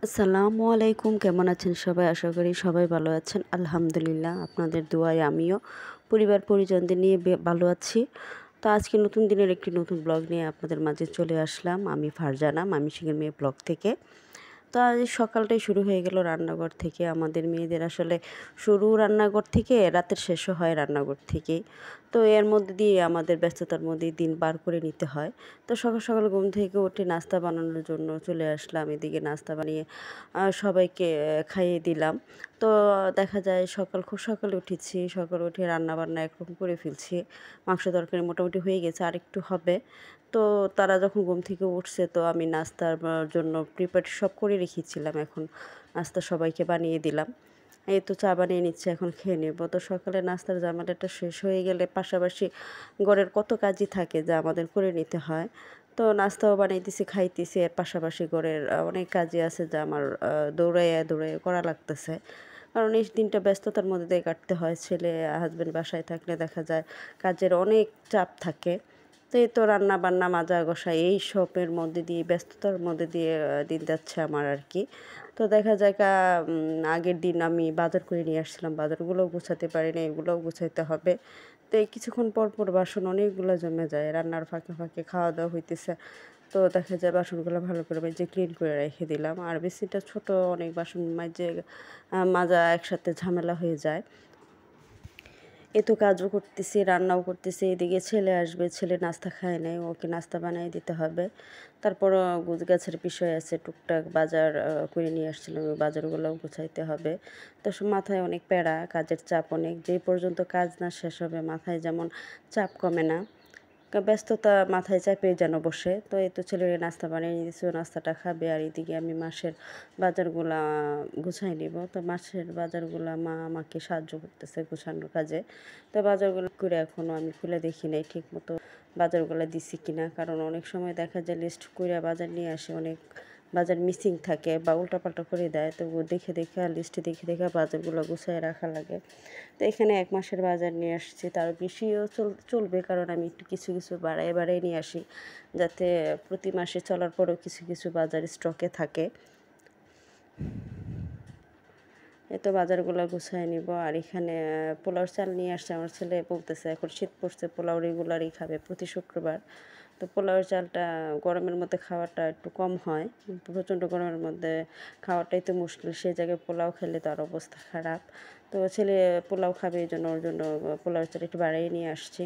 আসসালামু আলাইকুম, কেমন আছেন সবাই? আশা করি সবাই ভালো আছেন। আলহামদুলিল্লাহ, আপনাদের দোয়ায় আমিও পরিবার পরিজনদের নিয়ে ভালো আছি। তো আজকে নতুন দিনের একটি নতুন ব্লগ নিয়ে আপনাদের মাঝে চলে আসলাম। আমি ফারজানা, মামিসিংহের মেয়ে ব্লগ থেকে। তো আজ সকালটাই শুরু হয়ে গেল রান্নাঘর থেকে। আমাদের মেয়েদের আসলে শুরু রান্নাঘর থেকে, রাতের শেষও হয় রান্নাঘর থেকেই। তো এর মধ্যে দিয়ে আমাদের ব্যস্ততার মধ্যেই দিন পার করে নিতে হয়। তো সকাল সকাল ঘুম থেকে উঠে নাস্তা বানানোর জন্য চলে আসলাম। এদিকে নাস্তা বানিয়ে সবাইকে খাইয়ে দিলাম। তো দেখা যায় খুব সকালে উঠেছি। সকালে উঠে রান্নাবান্না একরকম করে ফেলছি। মাংস তরকারি মোটামুটি হয়ে গেছে, আরেকটু হবে। তো তারা যখন ঘুম থেকে উঠছে, তো আমি নাস্তার জন্য প্রিপারেট সব করে রেখেছিলাম। এখন নাস্তা সবাইকে বানিয়ে দিলাম। এই তো চা বানিয়ে নিচ্ছে, এখন খেয়ে নেব। তো সকালে নাস্তার ঝামেলাটা শেষ হয়ে গেলে পাশাপাশি ঘরের কত কাজই থাকে যা আমাদের করে নিতে হয়। তো নাস্তাও বানাইতেছি, খাইতেছি, এর পাশাপাশি ঘরের অনেক কাজই আছে যা আমার দৌড়াইয়া দৌড়াইয়া করা লাগতেছে। কারণ এই দিনটা ব্যস্ততার মধ্যে দিয়ে কাটতে হয়। ছেলে হাসব্যান্ড বাসায় থাকলে দেখা যায় কাজের অনেক চাপ থাকে। তো এই তো রান্না বান্না মাজা ঘষা এই সবের মধ্যে দিয়ে ব্যস্ততার মধ্যে দিয়ে দিন যাচ্ছে আমার আর কি। তো দেখা যায় আগের দিন আমি বাজার করে নিয়ে আসছিলাম, বাজারগুলোও গুছাতে পারি না, এগুলোও গুছাইতে হবে। তো এই কিছুক্ষণ পর পর বাসন অনেকগুলো জমে যায়, রান্নার ফাঁকে ফাঁকে খাওয়া দাওয়া হইতেছে। তো দেখা যায় বাসনগুলো ভালো করে মেজে ক্লিন করে রেখে দিলাম। আর বেশিটা ছোট অনেক বাসন মাঝে মাজা একসাথে ঝামেলা হয়ে যায়। এ তো কাজও করতেছি, রান্নাও করতেছি। এদিকে ছেলে আসবে, ছেলে নাস্তা খায় নাই, ওকে নাস্তা বানিয়ে দিতে হবে। তারপরও গাছের বিষয় আছে, টুকটাক বাজার করে নিয়ে আসছিলাম, ওই বাজারগুলোও গুছাইতে হবে। তো মাথায় অনেক প্যারা, কাজের চাপ অনেক। যেই পর্যন্ত কাজ না শেষ হবে মাথায় যেমন চাপ কমে না, ব্যস্ততা মাথায় চাপিয়ে যেন বসে। তো এই তো ছেলের নাস্তা বানিয়ে দিয়েছি, ও নাস্তাটা খাবে। আর এদিকে আমি মাসের বাজারগুলা গুছাই নিব। তো মাসের বাজারগুলা মা আমাকে সাহায্য করতেছে গুছানোর কাজে। তো বাজারগুলো করে এখনও আমি খুলে দেখি নাই ঠিক মতো বাজারগুলো দিছি কিনা। কারণ অনেক সময় দেখা যায় লিস্ট করে বাজার নিয়ে আসে, অনেক বাজার মিসিং থাকে বা উল্টাপাল্টা করে দেয়। তো দেখে দেখে লিস্টে দেখে দেখে বাজারগুলো গুছিয়ে রাখা লাগে। তো এখানে ১ মাসের বাজার নিয়ে আসছি, তার বেশিও চলবে, কারণ আমি একটু কিছু কিছু বাড়ায় বাড়ায় নিয়ে আসি, যাতে প্রতি মাসে চলার পরেও কিছু কিছু বাজার স্টকে থাকে। এই তো বাজারগুলো গুছায় নিব। আর এখানে পোলাওর চাল নিয়ে আসছে, আমার ছেলে বলতেছে এখন শীত পড়ছে, পোলাও রেগুলারই খাবে প্রতি শুক্রবার। তো পোলাওর চালটা গরমের মধ্যে খাওয়াটা একটু কম হয়, প্রচণ্ড গরমের মধ্যে খাওয়াটাই তো মুশকিল। সেই জায়গায় পোলাও খেলে তার অবস্থা খারাপ। তো ছেলে পোলাও খাবে, এই জন্য ওর জন্য পোলাওর চাল একটু বাড়িয়ে নিয়ে আসছি।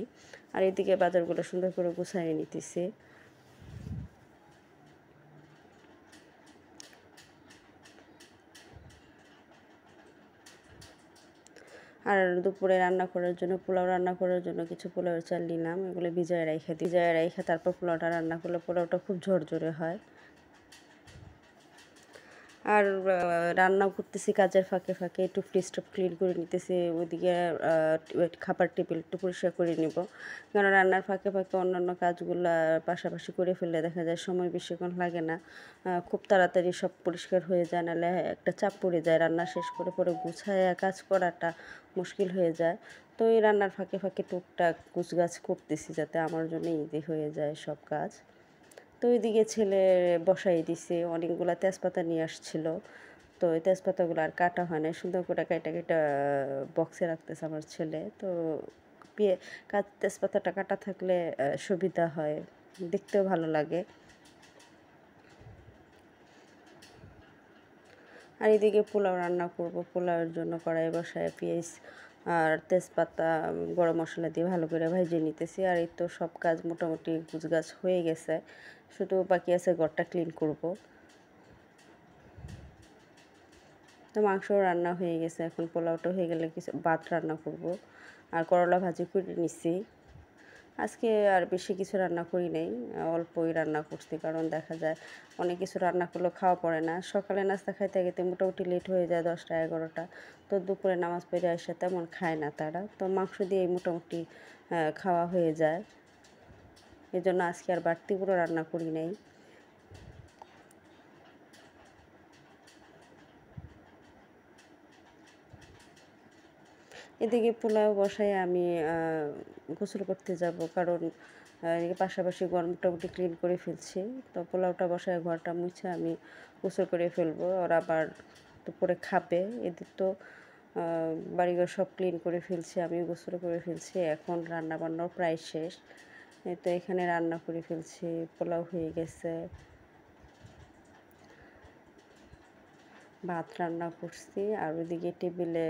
আর এদিকে বাজারগুলো সুন্দর করে গুছাইয়ে নিতেছি। আর দুপুরে রান্না করার জন্য, পোলাও রান্না করার জন্য কিছু পোলাওয়ের চাল নিলাম, এগুলো ভিজায় রাইখা তারপর পোলাওটা রান্না করলে পোলাওটা খুব ঝরঝরে হয়। আর রান্নাও করতেছি কাজের ফাঁকে ফাঁকে, একটু ফ্রিজটা ক্লিন করে নিতেছি। ওইদিকে খাবার টেবিল একটু পরিষ্কার করে নিব, কারণ রান্নার ফাঁকে ফাঁকে অন্যান্য কাজগুলো পাশাপাশি করে ফেললে দেখা যায় সময় বেশিক্ষণ লাগে না, খুব তাড়াতাড়ি সব পরিষ্কার হয়ে যায়। নাহলে একটা চাপ পড়ে যায়, রান্না শেষ করে পরে গুছায় কাজ করাটা মুশকিল হয়ে যায়। তো এই রান্নার ফাঁকে ফাঁকে টুকটাক গুছগাছ করতেছি, যাতে আমার জন্য ইজি হয়ে যায় সব কাজ। তো ওইদিকে ছেলে বসাই দিছে, অনেকগুলা তেজপাতা নিয়ে আসছিল। তো ওই তেজপাতাগুলো আর কাটা হয় না, সুন্দর করে কাইটা কাইটা বক্সে রাখতেছে আমার ছেলে। তো পিয়ে তেজপাতাটা কাটা থাকলে সুবিধা হয়, দেখতেও ভালো লাগে। আর এদিকে পোলাও রান্না করব, পোলাওয়ের জন্য কড়াই বসায় পেঁয়াজ আর তেজপাতা গরম মশলা দিয়ে ভালো করে ভেজে নিতেছি। আর এই তো সব কাজ মোটামুটি গুছগাছ হয়ে গেছে, শুধু বাকি আছে ঘরটা ক্লিন করব। তো মাংসও রান্না হয়ে গেছে, এখন পোলাওটা হয়ে গেলে কিছু ভাত রান্না করব। আর করলা ভাজি করে নিছি। আজকে আর বেশি কিছু রান্না করি নাই, অল্পই রান্না করছি, কারণ দেখা যায় অনেক কিছু রান্না করলেও খাওয়া পড়ে না। সকালে নাস্তা খাইতে খাইতে মোটামুটি লেট হয়ে যায় 10টা 11টা। তো দুপুরে নামাজ পড়ে এসে তেমন খায় না তারা, তো মাংস দিয়েই মোটামুটি খাওয়া হয়ে যায়। এই জন্য আজকে আর বাড়তি পুরো রান্না করি নাই। এদিকে পোলাও বসায় আমি গোসল করতে যাব, কারণ এদিকে পাশাপাশি ঘর মোটামুটি ক্লিন করে ফেলছি। তো পোলাওটা বসায় ঘরটা মুছে আমি গোসল করে ফেলবো। ওরা আবার দুপুরে খাবে। এদের তো বাড়িঘর সব ক্লিন করে ফেলছি, আমি গোসল করে ফেলছি। এখন রান্নাবান্নাও প্রায় শেষ। তো এখানে রান্না করে ফেলছি, পোলাও হয়ে গেছে, ভাত রান্না করছি, আর ওইদিকে টেবিলে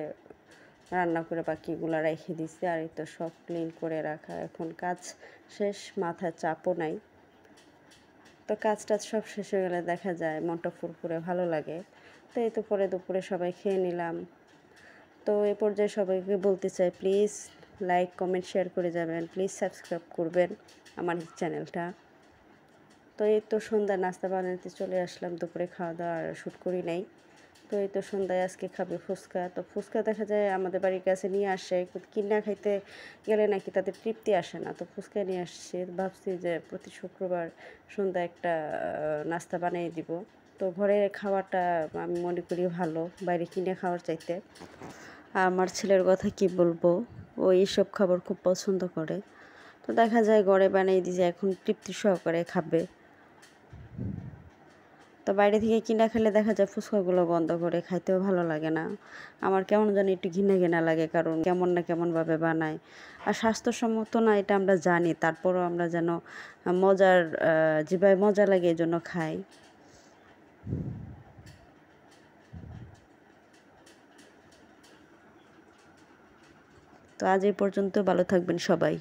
রান্না করে বাকিগুলো রেখে দিছি। আর এই তো সব ক্লিন করে রাখা, এখন কাজ শেষ, মাথায় চাপও নাই। তো কাজ টাজ সব শেষ হয়ে গেলে দেখা যায় মনটা ফুরফুরে ভালো লাগে। তো এই তো পরে দুপুরে সবাই খেয়ে নিলাম। তো এই পর্যায়ে সবাইকে বলতে চাই, প্লিজ লাইক কমেন্ট শেয়ার করে যাবেন, প্লিজ সাবস্ক্রাইব করবেন আমার চ্যানেলটা। তো এই তো সন্ধ্যা নাস্তা বানাতে চলে আসলাম, দুপুরে খাওয়া দাওয়া আর শ্যুট করি নাই। তো এই তো সন্ধ্যায় আজকে খাবে ফুচকা। তো ফুচকা দেখা যায় আমাদের বাড়ির কাছে নিয়ে আসে, কিনা খাইতে গেলে নাকি তাদের তৃপ্তি আসে না। তো ফুচকা নিয়ে আসছি, ভাবছি যে প্রতি শুক্রবার সন্ধ্যায় একটা নাস্তা বানিয়ে দিব। তো ঘরের খাওয়াটা আমি মনে করি ভালো, বাইরে কিনে খাওয়ার চাইতে। আর আমার ছেলের কথা কি বলবো, ও এইসব খাবার খুব পছন্দ করে। তো দেখা যায় ঘরে বানিয়ে দিয়েছে, এখন তৃপ্তি সহকারে খাবে। তো বাইরে থেকে কিনা খেলে দেখা যায় ফুচকাগুলো গন্ধ করে, খাইতেও ভালো লাগে না। আমার কেমন জানি একটু ঘৃণা ঘৃণা লাগে, কারণ কেমন না কেমনভাবে বানায়। আর স্বাস্থ্যসম্মত না এটা আমরা জানি, তারপরও আমরা যেন মজার জিভায় মজা লাগে এই জন্য খাই। তো আজ এই পর্যন্ত, ভালো থাকবেন সবাই।